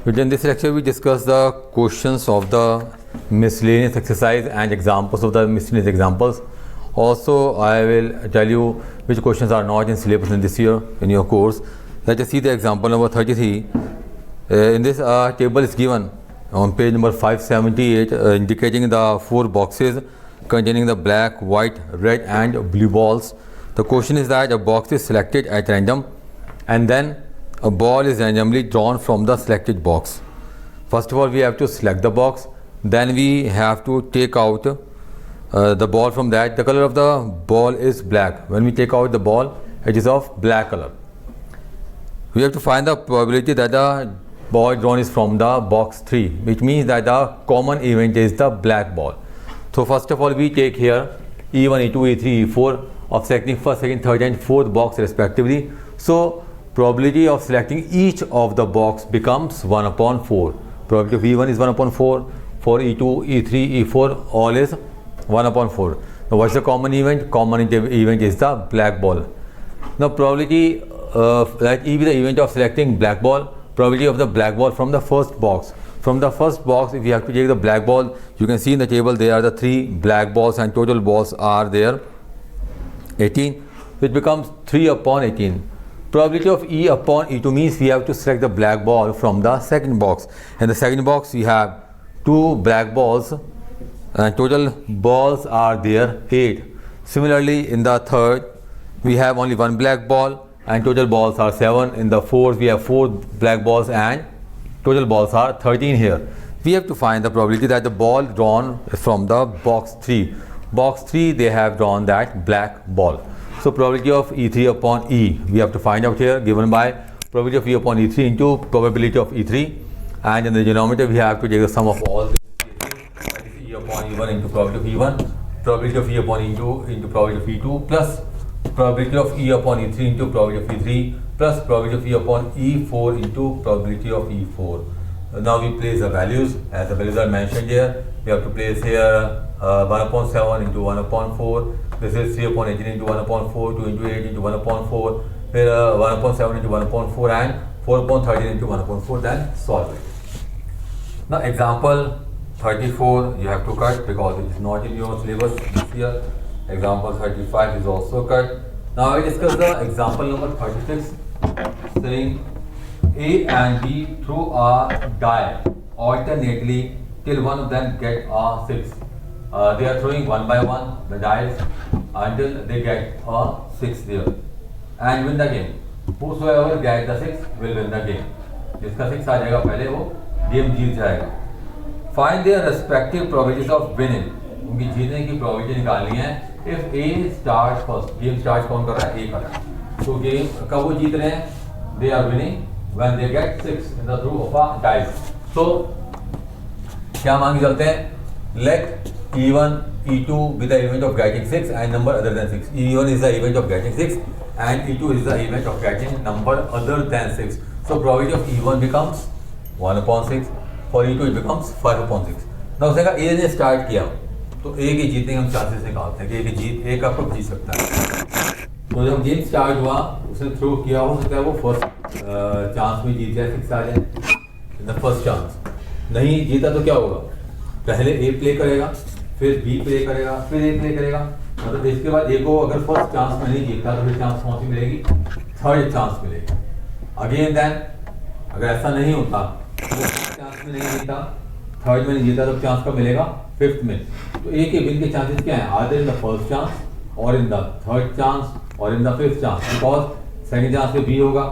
In this lecture, we discuss the questions of the miscellaneous exercise and examples of the miscellaneous examples. Also, I will tell you which questions are not in syllabus in this year in your course. Let us see the example number 33. In this table is given on page number 578, indicating the 4 boxes containing the black, white, red and blue balls. The question is that a box is selected at random and then a ball is randomly drawn from the selected box. First of all, we have to select the box, then we have to take out the ball from that. The color of the ball is black. When we take out the ball, it is of black color. We have to find the probability that the ball drawn is from the box 3, which means that the common event is the black ball. So first of all, we take here E1, E2, E3, E4 of selecting first, second, third and fourth box respectively. So probability of selecting each of the box becomes 1 upon 4. Probability of E1 is 1 upon 4, for E2, E3, E4 all is 1 upon 4. Now what's the common event? Common event is the black ball. Now probability that E be the event of selecting black ball, probability of the black ball from the first box. From the first box, if you have to take the black ball, you can see in the table there are the 3 black balls and total balls are there 18, which becomes 3 upon 18. Probability of E upon E2 means we have to select the black ball from the second box. In the second box, we have 2 black balls and total balls are there 8. Similarly, in the third, we have only 1 black ball and total balls are 7. In the fourth, we have 4 black balls and total balls are 13 here. We have to find the probability that the ball drawn from the box 3. Box 3, they have drawn that black ball. So probability of E3 upon E, we have to find out here, given by probability of E upon E3 into probability of E3, and in the denominator we have to take the sum of all this, that is E upon E1 into probability of E1, probability of E upon E2 into probability of E2, plus probability of E upon E3 into probability of E3, plus probability of E upon E4 into probability of E4. Now we place the values as the values are mentioned here. We have to place here 1 upon 7 into 1 upon 4. This is 3 upon 18 into 1 upon 4, 2 into 8 into 1 upon 4, here 1 upon 7 into 1 upon 4 and 4 upon 13 into 1 upon 4, then solve it. Now example 34 you have to cut because it is not in your syllabus this year. Example 35 is also cut. Now I discuss the example number 36, saying A and B throw a die alternately till one of them get a 6. They are throwing one by one the dice until they get a 6 there and win the game. Whosoever get the 6 will win the game. जिसका 6 आ जाएगा पहले वो game जीत जाएगा. Find their respective probabilities of winning. उनकी जीतने की probability निकालनी है. If A starts first, game starts कौन कर रहा है? A कर रहा है. तो गेम कब वो जीत रहे हैं? They are winning when they get 6 in the throw of a dice. So क्या मान के चलते हैं? Let E1, E2 be the event of getting 6 and number other than 6. E1 is the event of getting 6 and E2 is the event of getting number other than 6. So probability of E1 becomes 1 upon 6. For E2 it becomes 5 upon 6. Now उसने कहा A ने start किया तो A के जीतने के हम chances निकालते हैं कि A का कब जीत सकता है. तो जब गेम स्टार्ट हुआ उसने थ्रो किया, हो सकता है वो फर्स्ट चांस में जीत जाए, 6 आ जाए इन द फर्स्ट चांस. नहीं जीता तो क्या होगा? पहले A प्ले करेगा, फिर B प्ले करेगा, फिर A प्ले करेगा. मतलब इसके बाद A को अगर फर्स्ट चांस में नहीं जीता तो फिर चांस कौन सी मिलेगी? थर्ड चांस मिलेगी. अगेन देन अगर ऐसा नहीं होता, चांस में नहीं जीता, थर्ड में नहीं जीता तो चांस कब मिलेगा? फिफ्थ में. तो A के विन के चांसेस क्या हैं? आदर इन द फर्स्ट चांस और इन द थर्ड चांस और in the fifth chance. Because second chance में B होगा,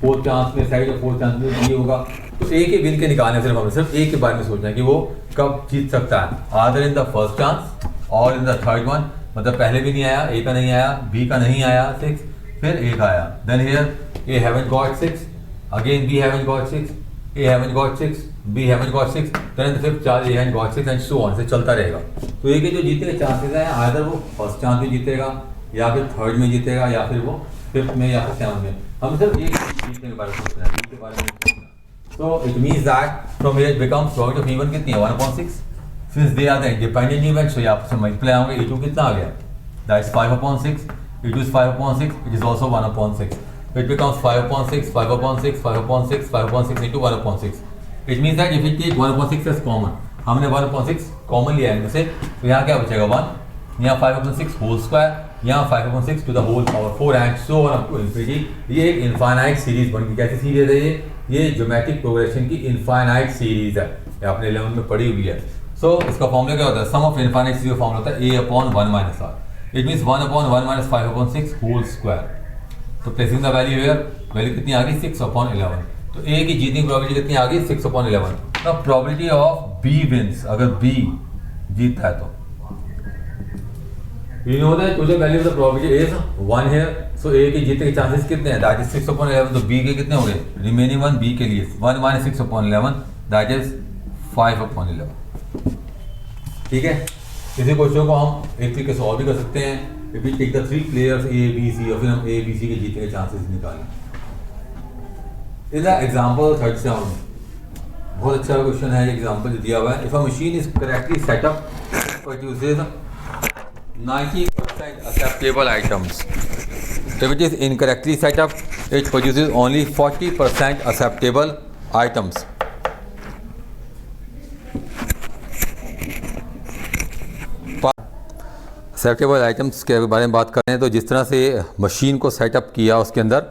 फोर्थ चांस में सेकंड और फोर्थ चांस में B होगा. तो A के विन के निकालने सिर्फ हमें सिर्फ A के बारे में सोचना है कि वो कब जीत सकता है. आदर इन द फर्स्ट चांस और इन द थर्ड वन, मतलब पहले भी नहीं आया, A का नहीं आया, B का नहीं आया 6, फिर A का आया. Then here A haven't got 6, again B haven't got 6, A haven't got 6, B haven't got 6, then in the fifth charge A haven't got 6 and so on से चलता रहेगा. तो A के जो जीतने के चांसेस हैं, आदर वो फर्स्ट चांस में जीतेगा या फिर थर्ड में जीतेगा या फिर वो फिफ्थ में या फिर सेवंथ में. हम सिर्फ एक जीतने के बारे में सोच रहे हैं, B के बारे में सोच रहे हैं. So it means that from here it becomes probability of E1 कितनी है? 1 upon 6. Since they are the independent events, so यहाँ पर multiply होंगे. E2 कितना आ गया? That is 5 upon 6. E2 is 5 upon 6. It is also 1 upon 6. It becomes 5 upon 6, 5 upon 6, 5 upon 6, 5 upon 6 into 1 upon 6. It means that if you take 1/6 as common, हमने 1/6 common लिया है इनमें से, तो यहाँ क्या बचेगा 1, यहाँ 5/6 होल स्क्वायर, यहाँ 5/6 to the whole power 4 and so on up to infinity. ये एक इनफाइनाइट सीरीज बन गई। कैसी सीरीज है ये ज्योमेट्रिक प्रोग्रेशन की इनफाइनाइट सीरीज है, ये आपने 11 में पढ़ी हुई है। सो इसका फॉर्मूला क्या होता है, सम ऑफ इनफाइनाइट सीरीज का फॉर्मूला होता है a/1 - r। It means 1/1 - 5/6 whole square. तो placing the value here, value कितनी आ गई 6/11। तो ए की जीतने की प्रोबेबिलिटी कितनी आ गई 6/11। The probability of B wins, अगर बी जीतता है तो you know that total value of the probability is 1 here. So A की जीतने के चांसेस कितने हैं, दैट इज 6/11। तो बी के कितने हो गए, रिमेनिंग 1 बी के लिए 1 - 6/11 दैट इज 5/11। ठीक है, इसी क्वेश्चन को हम एक तरीके से सॉल्व भी कर सकते हैं। If we take the 3 players A B C और फिर हम ए बी सी के जीतने के चांसेस निकालें। इज द एग्जांपल 37, बहुत अच्छा क्वेश्चन है, एग्जांपल जो दिया हुआ है। If a machine is correctly setup produces 90% acceptable items. If it is incorrectly set up, it produces only 40% acceptable items. Acceptable items के बारे में बात करें तो जिस तरह से मशीन को सेटअप किया उसके अंदर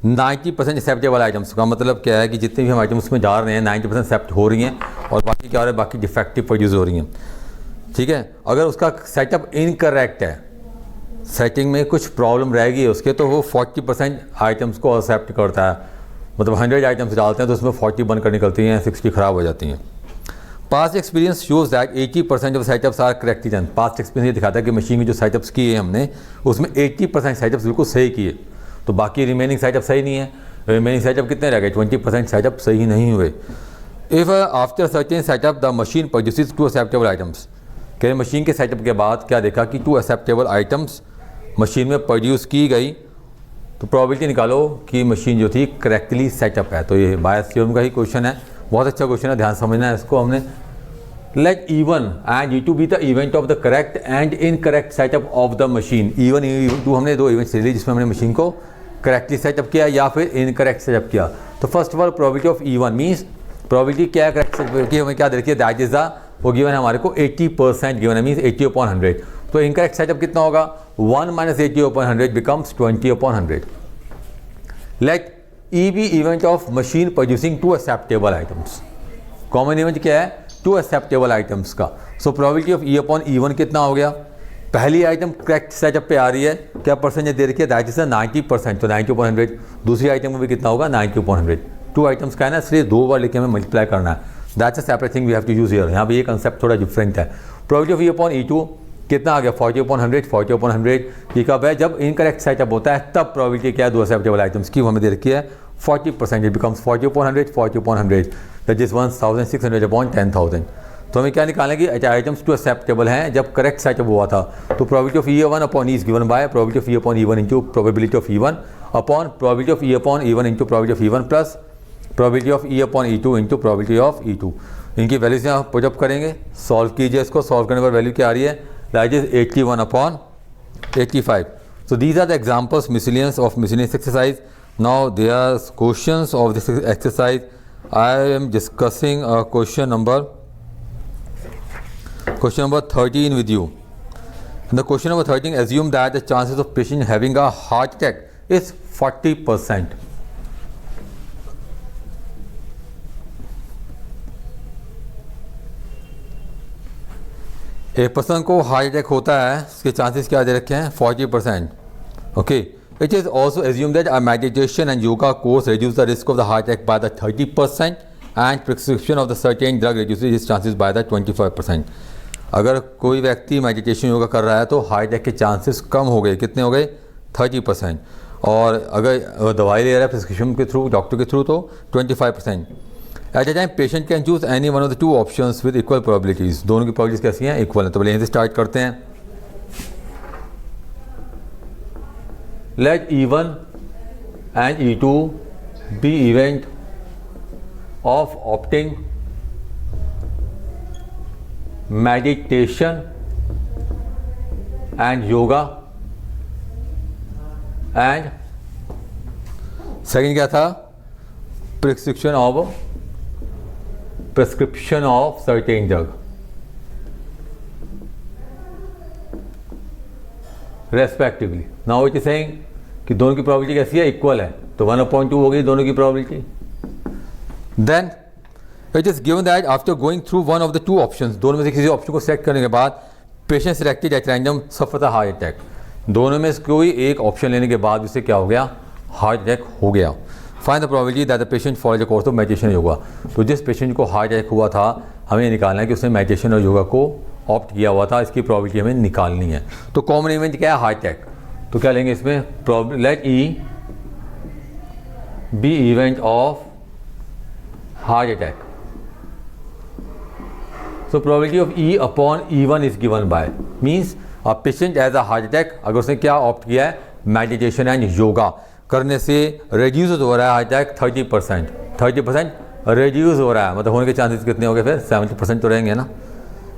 90% एक्सेप्टेबल आइटम्स का मतलब क्या है कि जितने भी हम आइटम्स में डाल रहे हैं 90% एक्सेप्ट हो रही हैं और बाकी क्या हो रहा है, बाकी डिफेक्टिव प्रोड्यूस हो रही हैं। ठीक है, अगर उसका सेटअप इनकरेक्ट है, सेटिंग में कुछ प्रॉब्लम रहेगी उसके, तो वो 40% आइटम्स को एक्सेप्ट करता है। मतलब 100 आइटम्स डालते हैं तो उसमें 40 बनकर निकलती हैं, 60 ख़राब हो जाती हैं। Past experience shows that 80% of setups are correctly done. Past experience ये दिखाता है कि मशीन के जो सेटअप्स किए हमने उसमें 80% सेटअप्स बिल्कुल सही किए, तो बाकी रिमेनिंग सेटअप सही नहीं है। रिमेनिंग सेटअप कितने रह गए, 20% सेटअप सही नहीं हुए। If after certain setup the machine produces 2 acceptable items, कि मशीन के सेटअप के बाद क्या देखा कि 2 एक्सेप्टेबल आइटम्स मशीन में प्रोड्यूस की गई, तो प्रोबेबिलिटी निकालो कि मशीन जो थी करेक्टली सेटअप है। तो ये बायस थ्योरम का ही क्वेश्चन है, बहुत अच्छा क्वेश्चन है, ध्यान समझना है इसको। हमने let E1 and E2 be the event of the correct and incorrect setup of the machine. E1 E2 हमने 2 इवेंट्स ले ली जिसमें हमने मशीन को करेक्टली सेटअप किया या फिर इनकरेक्ट सेटअप किया। तो first of all probability of E1 means probability क्या है करेक्ट सेटअप की, हमें क्या दे रखी है, दैट इज द वो गिवन है हमारे को 80% गिवन है, मीन्स 80/100। तो इनकरेक्ट सेटअप कितना होगा, 1 - 80/100 becomes 20/100। Let E be event of machine producing 2 acceptable items. Common event क्या है, 2 एक्सेप्टेबल आइटम्स का। सो प्रोबेबिलिटी ऑफ E/E1 कितना हो गया, पहली आइटम करेक्ट सेटअप पे आ रही है, क्या परसेंटेज दे रखी है, दैट इज 90%, तो 90/100। दूसरी आइटम में भी कितना होगा, 90/100। 2 आइटम्स का है ना, इसलिए 2 बार लेके हमें मल्टीप्लाई करना है। That's a separate thing we have to use here. यहाँ पे ये कंसेप्ट थोड़ा डिफरेंट है। प्रोबेबिलिटी ऑफ E/E2 कितना आ गया, 40/100। 40/100 ये कब है, जब इनकरेक्ट सेटअप होता है तब प्रोबेबिलिटी क्या है 2 एक्सेप्टेबल आइटम्स की, हमें दे रखी है 40%। It becomes 40/100, 40/100 that is 1600/10,000। तो हमें क्या निकालना है कि आइटम्स 2 एक्सेप्टेबल हैं जब करेक्ट सेटअप हुआ था। तो probability of E1/E is given by probability of E/E1 into probability of E1 upon probability of E/E1 into probability of E1 plus probability of E/E2 into probability of E2। इनकी values यहाँ put up करेंगे, solve कीजिए इसको। Solve करने पर value क्या आ रही है, that is 81/85। So these are the examples miscellaneous of miscellaneous exercise. Now there are questions of this exercise. I am discussing question number 13 with you. In the question number 13, assume that the chances of patient having a heart attack is 40%. एक person को heart attack होता है, इसके chances क्या दे रखे हैं, 40%. Okay, it is also assume that a meditation and yoga course reduce the risk of the heart attack by the 30% and prescription of the certain drug reduces his chances by the 25%. अगर कोई व्यक्ति meditation yoga कर रहा है तो heart attack के chances कम हो गए, कितने हो गए, 30%. और अगर दवाई ले रहा है प्रिस्क्रिप्शन के थ्रू, डॉक्टर के थ्रू, तो 25%. At a time patient can choose any one of the 2 options with equal probabilities. दोनों की प्रोबेबिलिटीज़ कैसी हैं, इक्वल है. तो पहले यहीं से स्टार्ट करते हैं. Let E1 and E2 be event of opting meditation and yoga and second क्या था, prescription of prescription of certain drug. Respectively. Now it is saying कि दोनों की probability कैसी है, इक्वल है, तो 1/2 हो गई दोनों की probability. Then it is given that after going through one of the two options, दोनों में से किसी ऑप्शन को सेलेक्ट करने के बाद patient selected at random suffer heart attack, दोनों में से कोई एक ऑप्शन लेने के बाद उसे क्या हो गया, हार्ट अटैक हो गया. Find the probability that the patient follow the course of meditation yoga. तो जिस पेशेंट को हार्ट अटैक हुआ था हमें निकालना है कि उसने मेडिटेशन और योगा को ऑप्ट किया हुआ था, इसकी प्रोबेबिलिटी हमें निकालनी है. तो कॉमन इवेंट क्या है, हार्ट अटैक. तो क्या लेंगे इसमें, let E be event of heart attack. So probability of E upon E1 is given by means a patient has a heart attack. अगर उसने क्या ऑप्ट किया है, मेडिटेशन एंड योगा करने से रिड्यूस हो रहा है हार्ट अटैक 30% रिड्यूस हो रहा है, मतलब होने के चांसेस कितने हो गए, फिर 70% तो रहेंगे ना.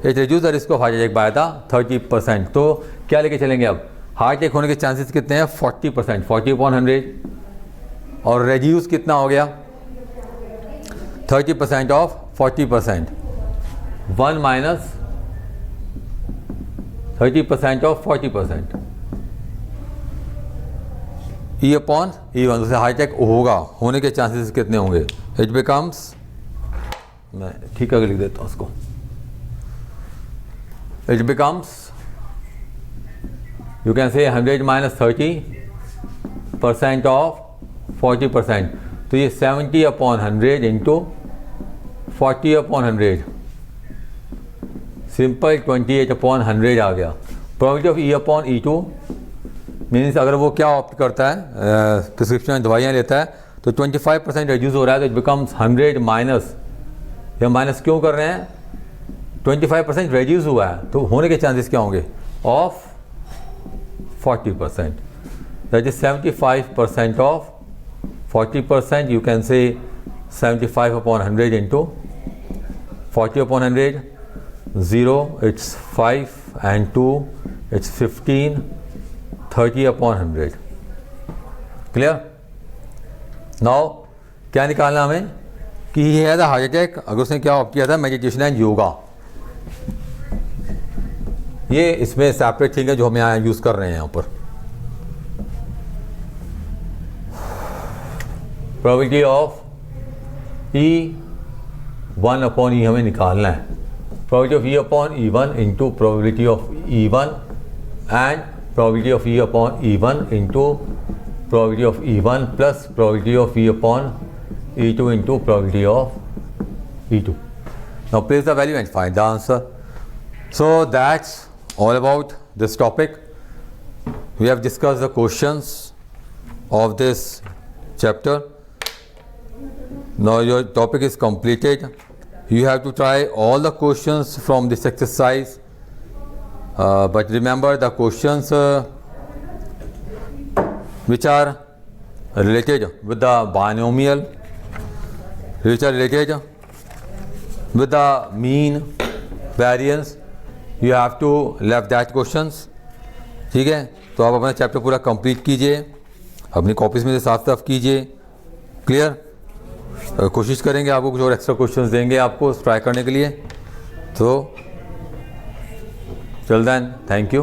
It reduce the risk of heart attack by the 30%. तो क्या लेके चलेंगे अब, हार्ट अटैक होने के चांसेस कितने हैं, 40%, 40/100 और रिड्यूस कितना हो गया 30% of 40%, 1 minus 30% of 40%. E upon E1, उससे हार्ट अटैक होगा, होने के चांसेस कितने होंगे, इट बिकम्स, मैं ठीक करके लिख देता हूँ उसको, it becomes you can say 100 minus 30% of 40%. तो ये 70/100 इंटू 40/100, सिंपल 28/100 आ गया. प्रोबेबिलिटी ऑफ E/E2 मीन्स अगर वो क्या ऑप्ट करता है, प्रिस्क्रिप्शन दवाइयाँ लेता है तो 25% रिड्यूस हो रहा है, तो इट बिकम्स 100 माइनस, या माइनस क्यों कर रहे हैं, 25% रिड्यूस हुआ है तो होने के चांसेस क्या होंगे, of 40%, that is 75% of 40%. You can say 75/100 into 40/100, 0 it's 5 and 2 it's 15, 30/100. Clear. Now क्या निकालना हमें कि ये है हार्ट अटैक, अगर उसने क्या ऑप्ट किया था, मेडिटेशन एंड योगा. ये इसमें सेपरेट थिंग है जो हम यहाँ यूज़ कर रहे हैं. यहाँ पर प्रोबेबिलिटी ऑफ E1/E हमें निकालना है. Probability of E/E1 into probability of E1 and probability of E/E1 into probability of E1 plus probability of E/E2 into probability of E2. Now place the value and find the answer. So that's all about this topic. We have discussed the questions of this chapter. Now your topic is completed. You have to try all the questions from this exercise, but remember the questions which are related with the binomial, which are related with the mean variance, you have to left that questions. ठीक है, तो आप अपना chapter पूरा complete कीजिए, अपनी copies में से साफ साफ कीजिए. क्लियर. कोशिश करेंगे आपको कुछ और एक्स्ट्रा क्वेश्चंस देंगे आपको ट्राई करने के लिए. तो टिल देन, थैंक यू.